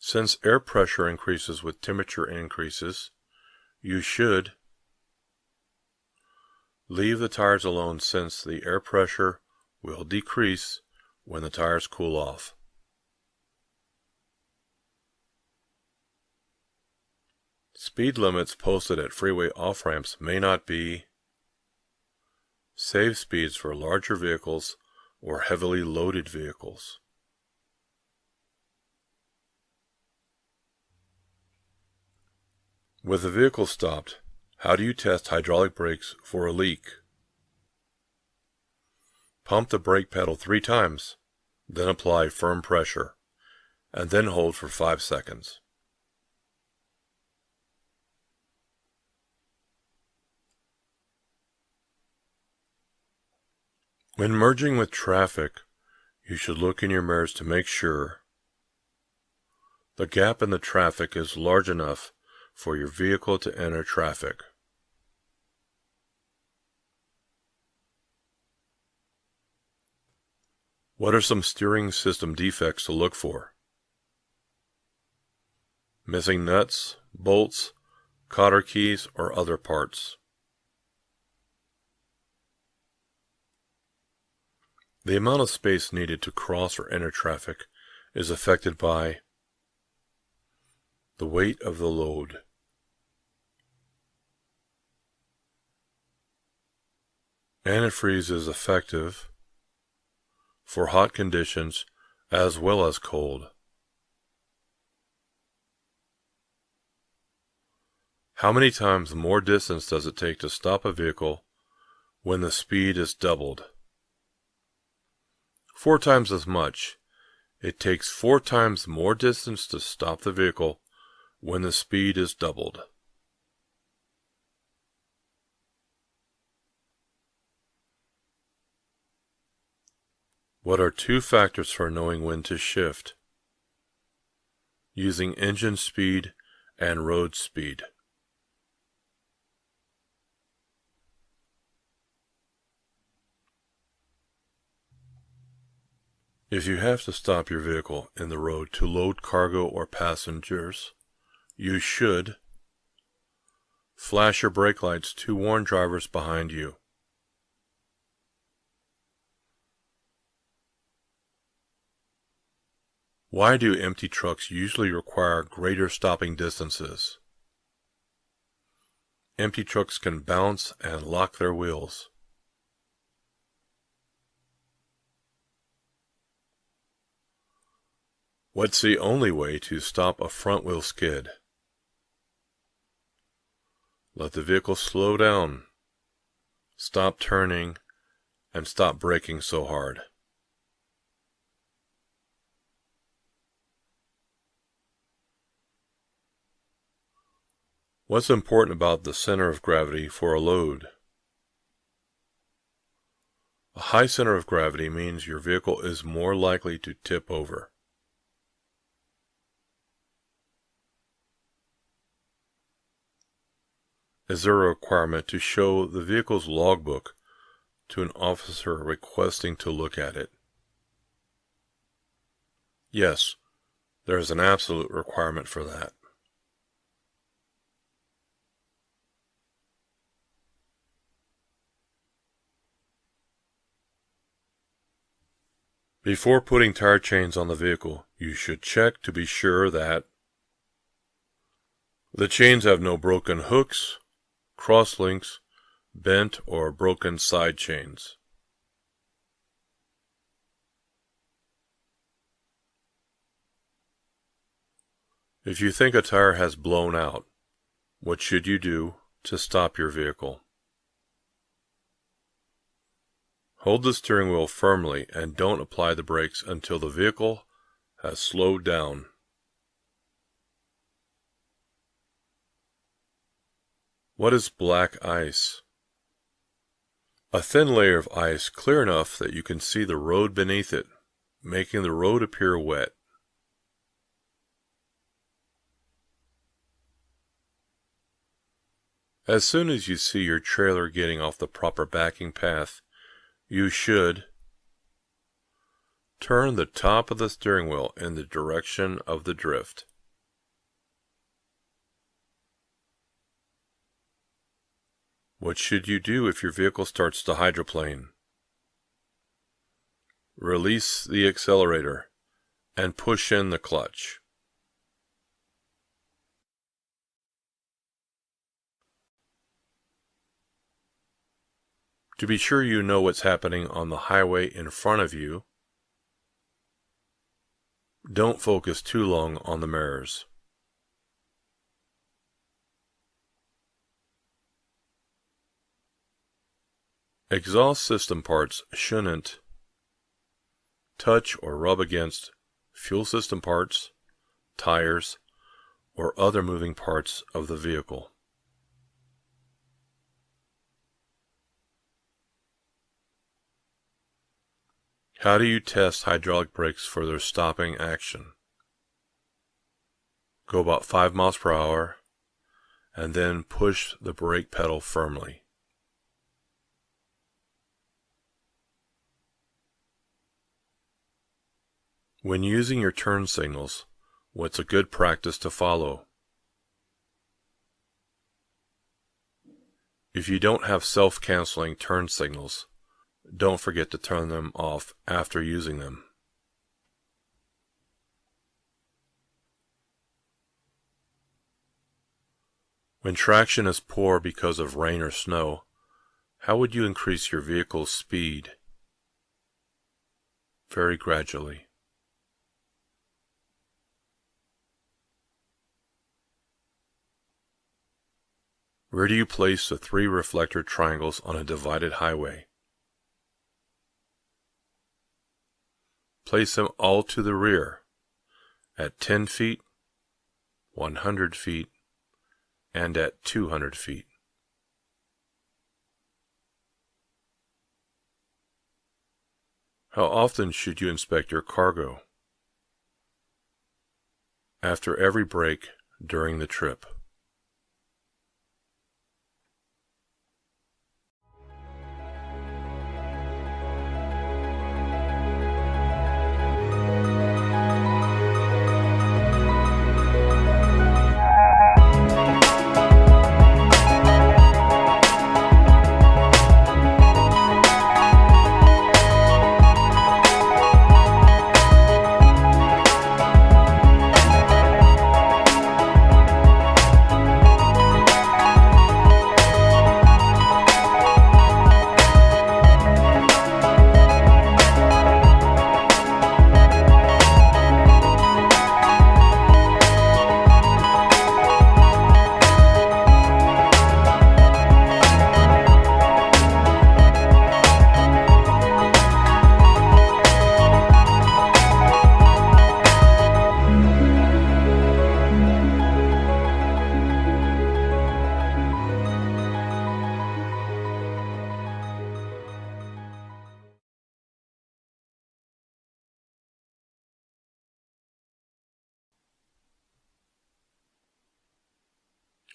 Since air pressure increases with temperature increases, you should leave the tires alone since the air pressure will decrease when the tires cool off. Speed limits posted at freeway off-ramps may not be safe speeds for larger vehicles or heavily loaded vehicles. With the vehicle stopped, how do you test hydraulic brakes for a leak? Pump the brake pedal 3 times, then apply firm pressure, and then hold for 5 seconds. When merging with traffic, you should look in your mirrors to make sure the gap in the traffic is large enough for your vehicle to enter traffic. What are some steering system defects to look for? Missing nuts, bolts, cotter keys, or other parts. The amount of space needed to cross or enter traffic is affected by the weight of the load. Antifreeze is effective for hot conditions as well as cold. How many times more distance does it take to stop a vehicle when the speed is doubled? 4 times as much. It takes 4 times more distance to stop the vehicle when the speed is doubled. What are 2 factors for knowing when to shift? Using engine speed and road speed. If you have to stop your vehicle in the road to load cargo or passengers, you should flash your brake lights to warn drivers behind you. Why do empty trucks usually require greater stopping distances? Empty trucks can bounce and lock their wheels. What's the only way to stop a front wheel skid? Let the vehicle slow down, stop turning, and stop braking so hard. What's important about the center of gravity for a load? A high center of gravity means your vehicle is more likely to tip over. Is there a requirement to show the vehicle's logbook to an officer requesting to look at it? Yes, there is an absolute requirement for that. Before putting tire chains on the vehicle, you should check to be sure that the chains have no broken hooks, cross links, bent or broken side chains. If you think a tire has blown out, what should you do to stop your vehicle? Hold the steering wheel firmly and don't apply the brakes until the vehicle has slowed down. What is black ice? A thin layer of ice clear enough that you can see the road beneath it, making the road appear wet. As soon as you see your trailer getting off the proper backing path, you should turn the top of the steering wheel in the direction of the drift. What should you do if your vehicle starts to hydroplane? Release the accelerator and push in the clutch. To be sure you know what's happening on the highway in front of you, don't focus too long on the mirrors. Exhaust system parts shouldn't touch or rub against fuel system parts, tires, or other moving parts of the vehicle. How do you test hydraulic brakes for their stopping action? Go about 5 miles per hour and then push the brake pedal firmly. When using your turn signals, what's a good practice to follow? If you don't have self-canceling turn signals, don't forget to turn them off after using them. When traction is poor because of rain or snow, how would you increase your vehicle's speed? Very gradually. Where do you place the 3 reflector triangles on a divided highway? Place them all to the rear, at 10 feet, 100 feet, and at 200 feet. How often should you inspect your cargo? After every break during the trip.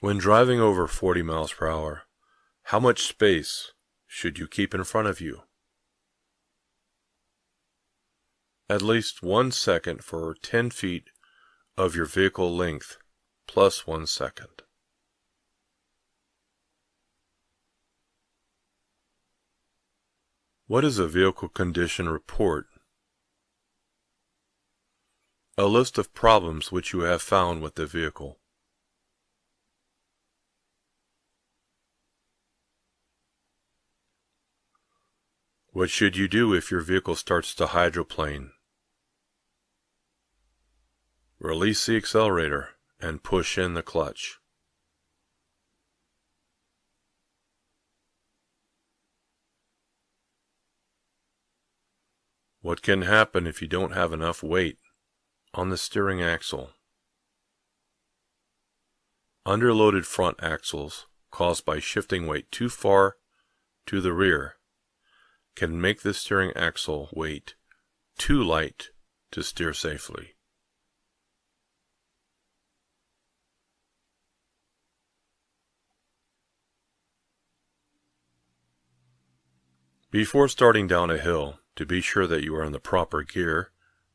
When driving over 40 miles per hour, how much space should you keep in front of you? At least 1 second for 10 feet of your vehicle length, plus 1 second. What is a vehicle condition report? A list of problems which you have found with the vehicle. What should you do if your vehicle starts to hydroplane? Release the accelerator and push in the clutch. What can happen if you don't have enough weight on the steering axle? Underloaded front axles caused by shifting weight too far to the rear can make the steering axle weight too light to steer safely. Before starting down a hill, to be sure that you are in the proper gear,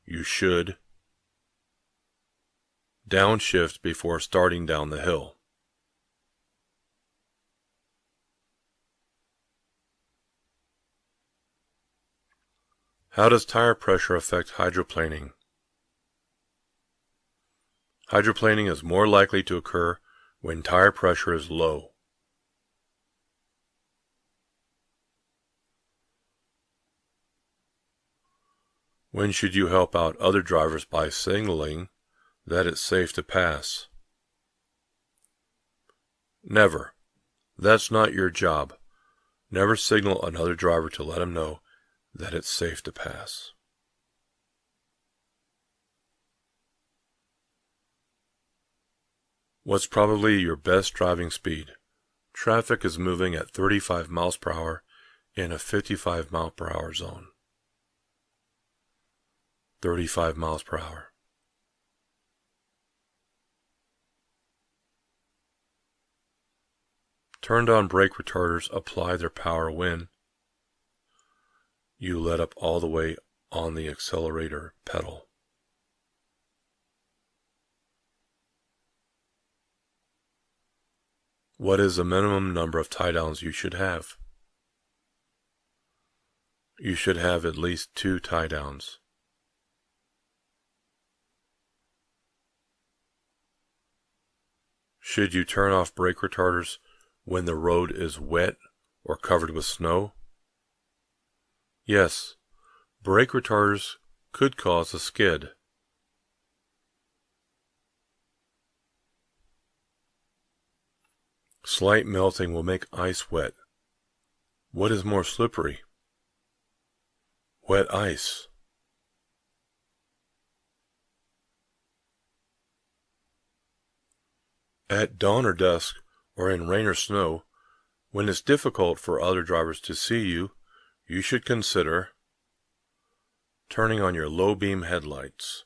you should downshift before starting down the hill. How does tire pressure affect hydroplaning? Hydroplaning is more likely to occur when tire pressure is low. When should you help out other drivers by signaling that it's safe to pass? Never. That's not your job. Never signal another driver to let him know that it's safe to pass. What's probably your best driving speed? Traffic is moving at 35 miles per hour in a 55 mile per hour zone. 35 miles per hour. Turned on brake retarders apply their power when you let up all the way on the accelerator pedal. What is the minimum number of tie downs you should have? You should have at least 2 tie downs. Should you turn off brake retarders when the road is wet or covered with snow? Yes, brake retarders could cause a skid. Slight melting will make ice wet. What is more slippery? Wet ice. At dawn or dusk, or in rain or snow, when it's difficult for other drivers to see you, you should consider turning on your low beam headlights.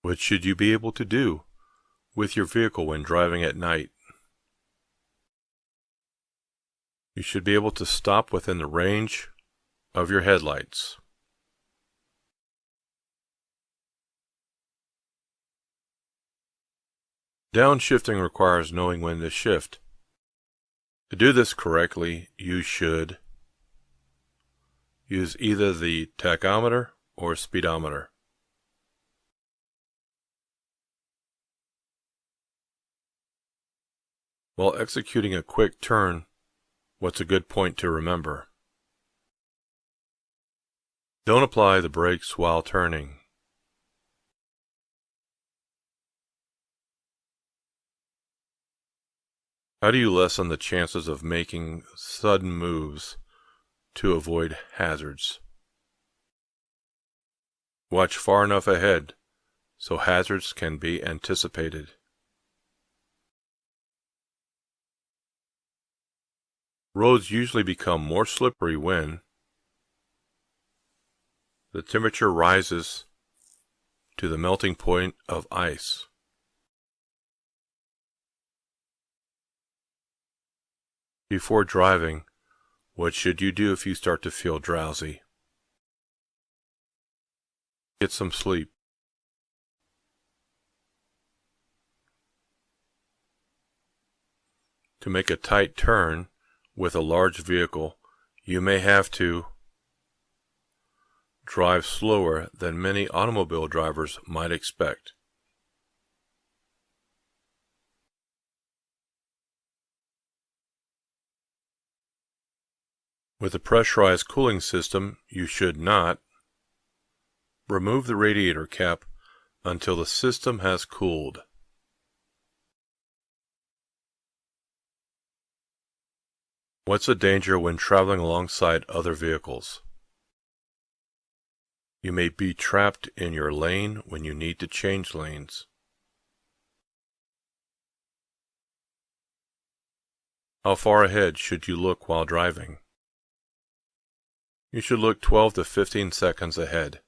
What should you be able to do with your vehicle when driving at night? You should be able to stop within the range of your headlights. Downshifting requires knowing when to shift. To do this correctly, you should use either the tachometer or speedometer. While executing a quick turn, what's a good point to remember? Don't apply the brakes while turning. How do you lessen the chances of making sudden moves to avoid hazards? Watch far enough ahead so hazards can be anticipated. Roads usually become more slippery when the temperature rises to the melting point of ice. Before driving, what should you do if you start to feel drowsy? Get some sleep. To make a tight turn with a large vehicle, you may have to drive slower than many automobile drivers might expect. With a pressurized cooling system, you should not remove the radiator cap until the system has cooled. What's the danger when traveling alongside other vehicles? You may be trapped in your lane when you need to change lanes. How far ahead should you look while driving? You should look 12 to 15 seconds ahead.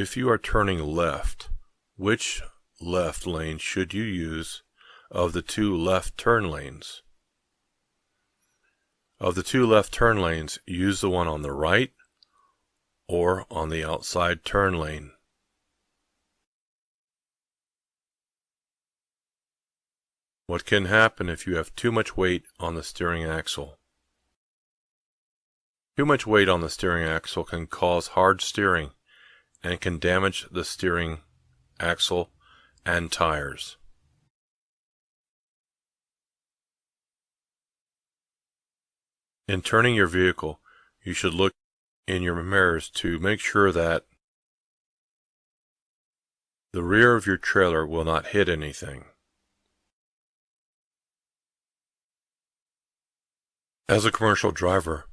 If you are turning left, which left lane should you use of the two left turn lanes? Of the two left turn lanes, use the one on the right or on the outside turn lane. What can happen if you have too much weight on the steering axle? Too much weight on the steering axle can cause hard steering and can damage the steering axle and tires. In turning your vehicle, you should look in your mirrors to make sure that the rear of your trailer will not hit anything. As a commercial driver,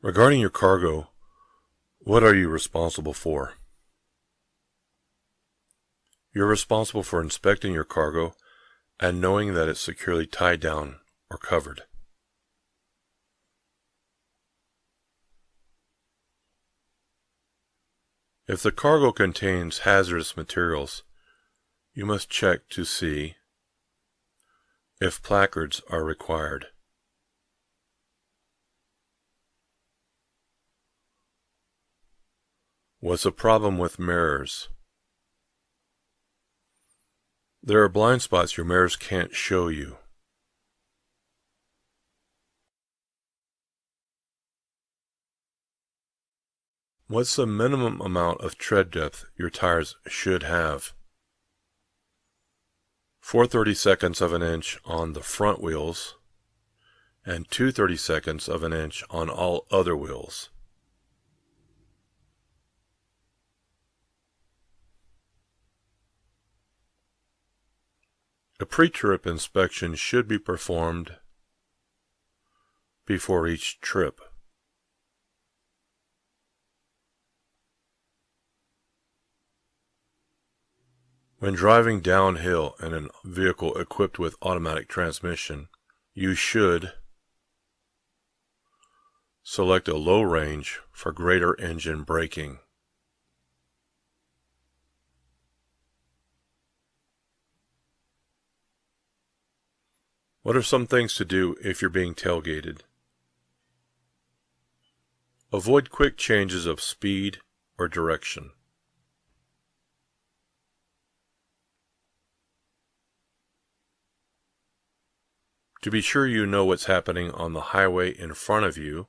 regarding your cargo, what are you responsible for? You're responsible for inspecting your cargo and knowing that it's securely tied down or covered. If the cargo contains hazardous materials, you must check to see if placards are required. What's the problem with mirrors? There are blind spots your mirrors can't show you. What's the minimum amount of tread depth your tires should have? 4/32 of an inch on the front wheels and 2/32 of an inch on all other wheels. A pre-trip inspection should be performed before each trip. When driving downhill in a vehicle equipped with automatic transmission, you should select a low range for greater engine braking. What are some things to do if you're being tailgated? Avoid quick changes of speed or direction. To be sure you know what's happening on the highway in front of you,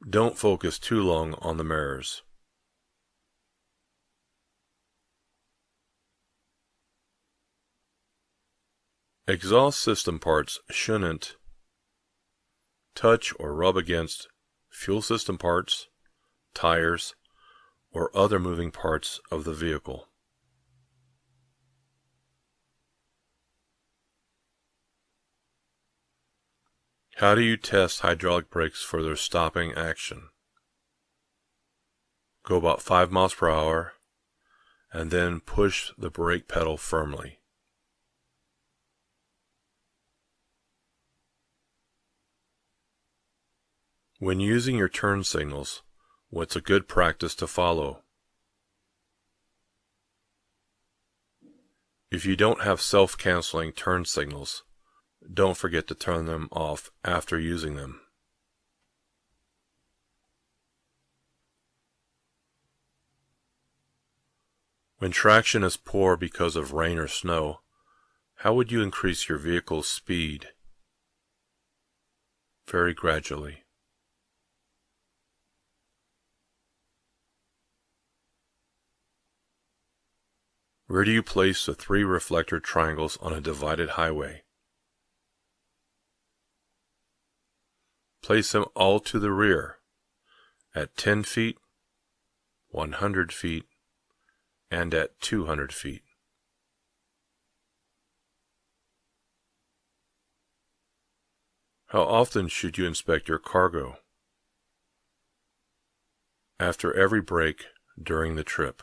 don't focus too long on the mirrors. Exhaust system parts shouldn't touch or rub against fuel system parts, tires, or other moving parts of the vehicle. How do you test hydraulic brakes for their stopping action? Go about 5 miles per hour and then push the brake pedal firmly. When using your turn signals, what's a good practice to follow? If you don't have self-canceling turn signals, don't forget to turn them off after using them. When traction is poor because of rain or snow, how would you increase your vehicle's speed? Very gradually. Where do you place the 3 reflector triangles on a divided highway? Place them all to the rear, at 10 feet, 100 feet, and at 200 feet. How often should you inspect your cargo? After every break during the trip.